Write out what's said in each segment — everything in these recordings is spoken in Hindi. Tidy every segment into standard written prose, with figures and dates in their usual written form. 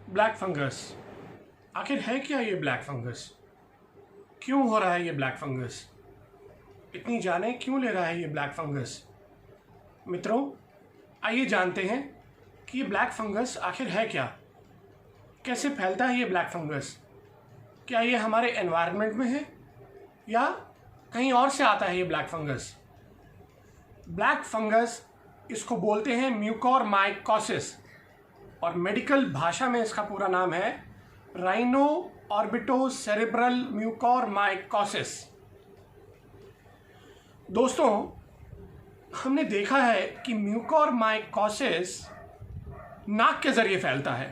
ब्लैक फंगस, आखिर है क्या ये ब्लैक फंगस? क्यों हो रहा है ये ब्लैक फंगस? इतनी जाने क्यों ले रहा है ये ब्लैक फंगस? मित्रों, आइए जानते हैं कि ये ब्लैक फंगस आखिर है क्या, कैसे फैलता है ये ब्लैक फंगस, क्या ये हमारे एनवायरनमेंट में है या कहीं और से आता है ये ब्लैक फंगस? ब्लैक फंगस इसको बोलते हैं म्यूकोरमाइकोसिस और मेडिकल भाषा में इसका पूरा नाम है राइनो ऑर्बिटोसेरेब्रल म्यूकोरमाइकोसिस। दोस्तों, हमने देखा है कि म्यूकोरमाइकोसिस नाक के ज़रिए फैलता है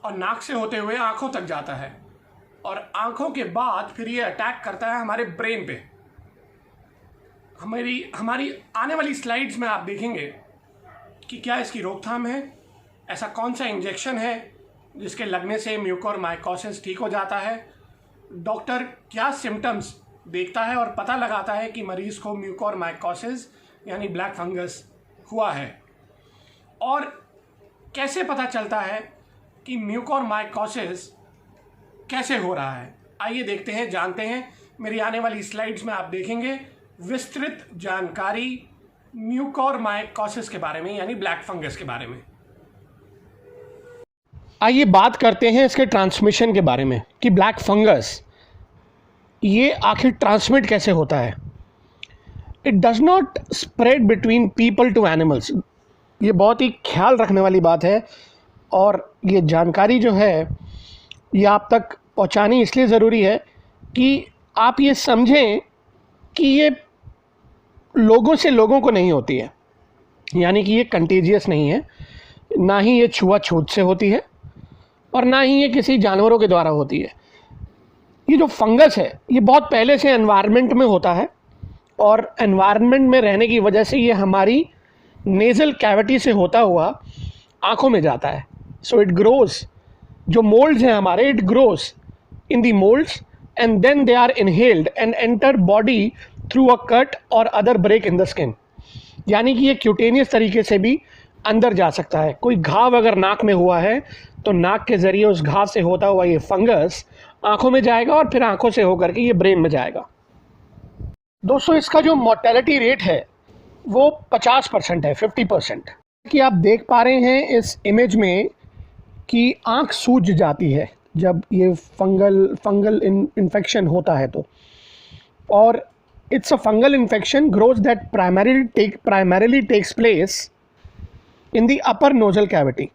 और नाक से होते हुए आँखों तक जाता है और आँखों के बाद फिर ये अटैक करता है हमारे ब्रेन पे। हमारी आने वाली स्लाइड्स में आप देखेंगे कि क्या इसकी रोकथाम है, ऐसा कौन सा इंजेक्शन है जिसके लगने से म्यूकोरमाइकोसिस ठीक हो जाता है, डॉक्टर क्या सिम्टम्स देखता है और पता लगाता है कि मरीज़ को म्यूकोरमाइकोसिस यानी ब्लैक फंगस हुआ है, और कैसे पता चलता है कि म्यूकोरमाइकोसिस कैसे हो रहा है। आइए देखते हैं, जानते हैं। मेरी आने वाली स्लाइड्स में आप देखेंगे विस्तृत जानकारी म्यूकोरमाइकोसिस के बारे में यानी ब्लैक फंगस के बारे में। आइए बात करते हैं इसके ट्रांसमिशन के बारे में कि ब्लैक फंगस ये आखिर ट्रांसमिट कैसे होता है। It does not spread between people to animals. ये बहुत ही ख्याल रखने वाली बात है और ये जानकारी जो है ये आप तक पहुंचानी इसलिए ज़रूरी है कि आप ये समझें कि ये लोगों से लोगों को नहीं होती है, यानी कि ये कंटेजियस नहीं है, ना ही ये छुआछूत से होती है और ना ही ये किसी जानवरों के द्वारा होती है। ये जो फंगस है ये बहुत पहले से एनवायरनमेंट में होता है और एनवायरनमेंट में रहने की वजह से ये हमारी नेज़ल कैविटी से होता हुआ आँखों में जाता है। सो इट ग्रोज, जो मोल्ड्स हैं हमारे, it grows in the moulds and then they are inhaled and enter body through a cut or other break in the skin। यानी कि ये क्यूटेनियस तरीके से भी अंदर जा सकता है। कोई घाव अगर नाक में हुआ है तो नाक के ज़रिए उस घाव से होता हुआ ये फंगस आँखों में जाएगा और फिर आँखों से होकर के ये ब्रेन में जाएगा। दोस्तों, इसका जो मोर्टेलिटी रेट है वो 50% है, 50%। कि आप देख पा रहे हैं इस इमेज में कि आँख सूज जाती है जब ये फंगल इन्फेक्शन होता है तो, और it's a fungal infection grows that primarily takes place in the upper nasal cavity.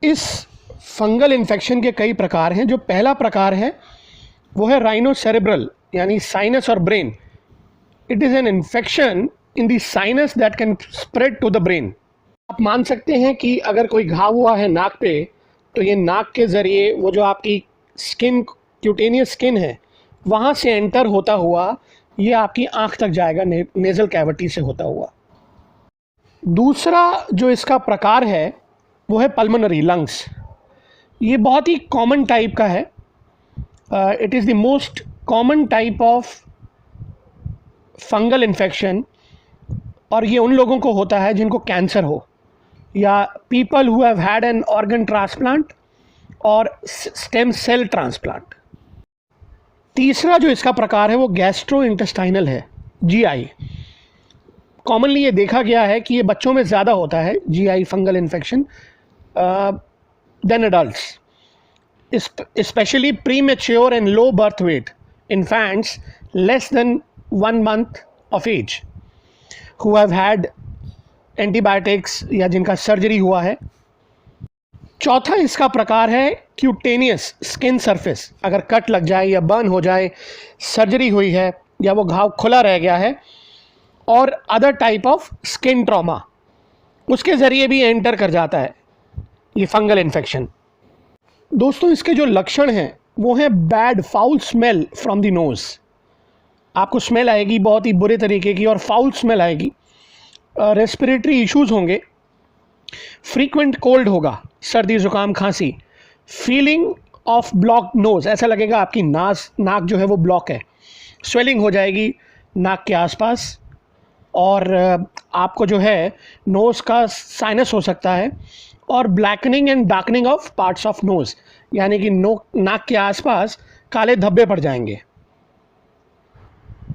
इस फंगल इन्फेक्शन के कई प्रकार हैं। जो पहला प्रकार है वो है राइनोसेरेब्रल यानी साइनस और brain. It is an infection in the sinus that can spread to the brain. आप मान सकते हैं कि अगर कोई घाव हुआ है नाक पे तो ये नाक के ज़रिए वो जो आपकी स्किन, क्यूटेनियस स्किन है, वहाँ से एंटर होता हुआ ये आपकी आँख तक जाएगा नेज़ल कैविटी से होता हुआ। दूसरा जो इसका प्रकार है वो है पल्मोनरी, लंग्स। ये बहुत ही कॉमन टाइप का है। It is the most common type of fungal infection और ये उन लोगों को होता है जिनको कैंसर हो या people who have had an organ transplant और स्टेम सेल ट्रांसप्लांट। तीसरा जो इसका प्रकार है वो गैस्ट्रोइंटेस्टाइनल है, जीआई। कॉमनली ये देखा गया है कि ये बच्चों में ज़्यादा होता है GI fungal infection then adults, specially premature and low birth weight infants less than 1 month of age who have had antibiotics या जिनका सर्जरी हुआ है। चौथा इसका प्रकार है क्यूटेनियस स्किन सरफेस। अगर कट लग जाए या बर्न हो जाए, सर्जरी हुई है या वो घाव खुला रह गया है, और other type of skin trauma, उसके ज़रिए भी एंटर कर जाता है ये फंगल इन्फेक्शन। दोस्तों, इसके जो लक्षण हैं वो हैं bad foul smell from the nose. आपको स्मेल आएगी बहुत ही बुरे तरीके की और फाउल स्मेल आएगी। रेस्पिरेटरी इश्यूज़ होंगे, फ्रीक्वेंट कोल्ड होगा, सर्दी ज़ुकाम खांसी, फीलिंग ऑफ ब्लॉक नोज़, ऐसा लगेगा आपकी नाक जो है वो ब्लॉक है, स्वेलिंग हो जाएगी नाक के आसपास, और आपको जो है नोज़ का साइनस हो सकता है और blackening and darkening of parts of nose, यानी कि नाक के आसपास काले धब्बे पड़ जाएंगे।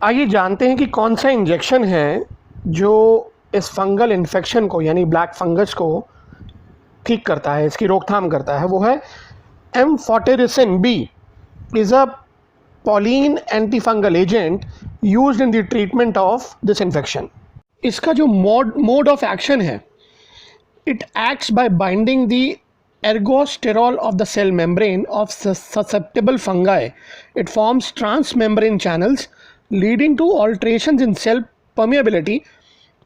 आइए जानते हैं कि कौन सा इंजेक्शन है जो इस फंगल इन्फेक्शन को यानी ब्लैक फंगस को ठीक करता है, इसकी रोकथाम करता है। वो है amphotericin B, is a polyene antifungal agent used in the treatment of this infection. इसका जो मोड ऑफ एक्शन है, it acts by binding the ergosterol of the cell membrane of susceptible fungi. It forms transmembrane channels leading to alterations in cell permeability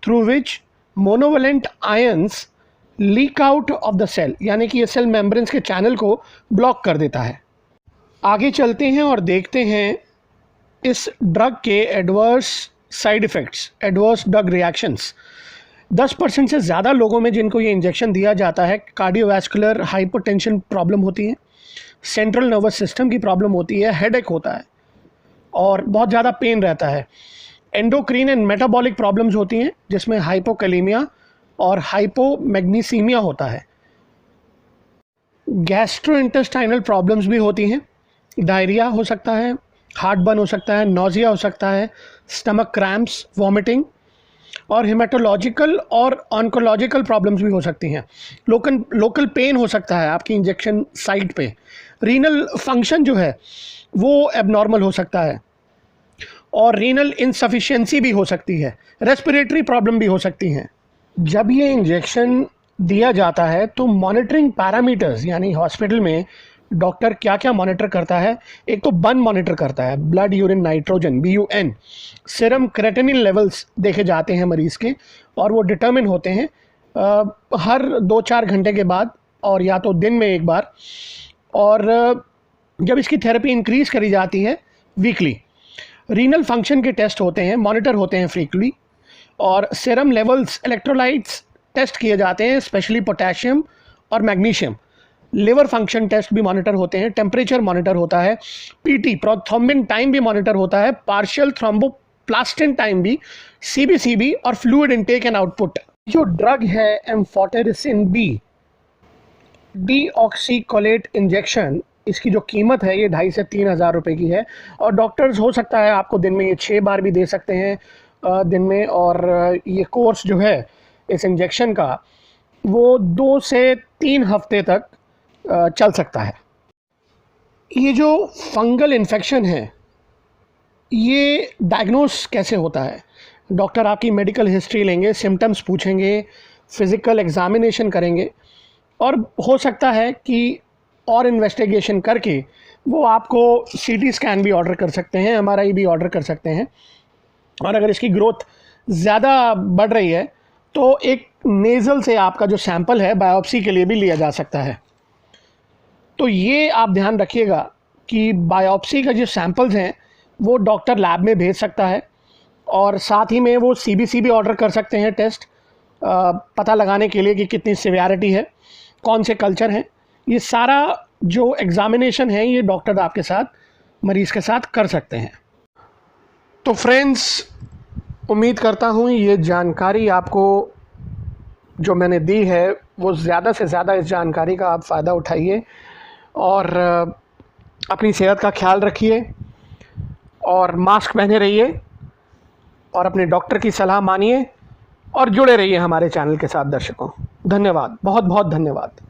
through which monovalent ions leak out of the cell, यानी कि ये सेल मेम्ब्रेन्स के चैनल को ब्लॉक कर देता है। आगे चलते हैं और देखते हैं इस ड्रग के adverse side effects, adverse drug reactions. 10% से ज़्यादा लोगों में जिनको ये इंजेक्शन दिया जाता है कार्डियोवैस्कुलर हाइपोटेंशन प्रॉब्लम होती है, सेंट्रल नर्वस सिस्टम की प्रॉब्लम होती है, हेडेक होता है और बहुत ज़्यादा पेन रहता है। एंडोक्रीन एंड मेटाबॉलिक प्रॉब्लम्स होती हैं जिसमें हाइपोकैलेमिया और हाइपोमैग्नीसीमिया होता है। गैस्ट्रोइंटेस्टाइनल प्रॉब्लम्स भी होती हैं, डायरिया हो सकता है, हार्ट बर्न हो सकता है, नोजिया हो सकता है, स्टमक क्रैम्प्स, वॉमिटिंग और हेमाटोलॉजिकल और ऑन्कोलॉजिकल प्रॉब्लम्स भी हो सकती हैं। लोकल पेन हो सकता है आपकी इंजेक्शन साइट पे। रीनल फंक्शन जो है वो एबनॉर्मल हो सकता है और रीनल इनसफिशिएंसी भी हो सकती है, रेस्पिरेटरी प्रॉब्लम भी हो सकती हैं। जब ये इंजेक्शन दिया जाता है तो मॉनिटरिंग पैरामीटर्स, यानी हॉस्पिटल में डॉक्टर क्या क्या मॉनिटर करता है, एक तो बर्न मॉनिटर करता है, blood urine nitrogen BUN, serum creatinine levels देखे जाते हैं मरीज़ के और वो डिटर्मिन होते हैं हर 2-4 घंटे के बाद और या तो दिन में एक बार। और जब इसकी थेरेपी इंक्रीज़ करी जाती है वीकली। रीनल फंक्शन के टेस्ट होते हैं, मॉनिटर होते हैं फ्रीक्वेंटली, और सीरम लेवल्स, इलेक्ट्रोलाइट्स टेस्ट किए जाते हैं, स्पेशली पोटेशियम और मैग्नीशियम। लिवर फंक्शन टेस्ट भी मॉनिटर होते हैं, टेम्परेचर मॉनिटर होता है, PT प्रोथ्रोम्बिन टाइम भी मॉनिटर होता है, पार्शियल थ्रोम्बोप्लास्टिन टाइम भी, CBCB और फ्लूइड इनटेक एंड आउटपुट। जो ड्रग है एम्फोटेरिसिन बी डीऑक्सीकोलेट इंजेक्शन, इसकी जो कीमत है ये 2,500 से 3,000 रुपये की है और डॉक्टर्स हो सकता है आपको दिन में ये 6 बार भी दे सकते हैं दिन में। और ये कोर्स जो है इस इंजेक्शन का वो 2 से 3 हफ्ते तक चल सकता है। ये जो फंगल इन्फेक्शन है ये डायग्नोस कैसे होता है? डॉक्टर आपकी मेडिकल हिस्ट्री लेंगे, सिम्टम्स पूछेंगे, फिज़िकल एग्जामिनेशन करेंगे और हो सकता है कि और इन्वेस्टिगेशन करके वो आपको CT स्कैन भी ऑर्डर कर सकते हैं, MRI भी ऑर्डर कर सकते हैं। और अगर इसकी ग्रोथ ज़्यादा बढ़ रही है तो एक नेज़ल से आपका जो सैंपल है बायोप्सी के लिए भी लिया जा सकता है। तो ये आप ध्यान रखिएगा कि बायोप्सी का जो सैंपल्स हैं वो डॉक्टर लैब में भेज सकता है और साथ ही में वो CBC भी ऑर्डर कर सकते हैं टेस्ट पता लगाने के लिए कि कितनी सिवियरिटी है, कौन से कल्चर हैं। ये सारा जो एग्ज़ामिनेशन है ये डॉक्टर आपके साथ, मरीज़ के साथ कर सकते हैं। तो फ्रेंड्स, उम्मीद करता हूँ ये जानकारी आपको जो मैंने दी है वो ज़्यादा से ज़्यादा इस जानकारी का आप फ़ायदा उठाइए और अपनी सेहत का ख्याल रखिए और मास्क पहने रहिए और अपने डॉक्टर की सलाह मानिए और जुड़े रहिए हमारे चैनल के साथ। दर्शकों, धन्यवाद, बहुत बहुत धन्यवाद।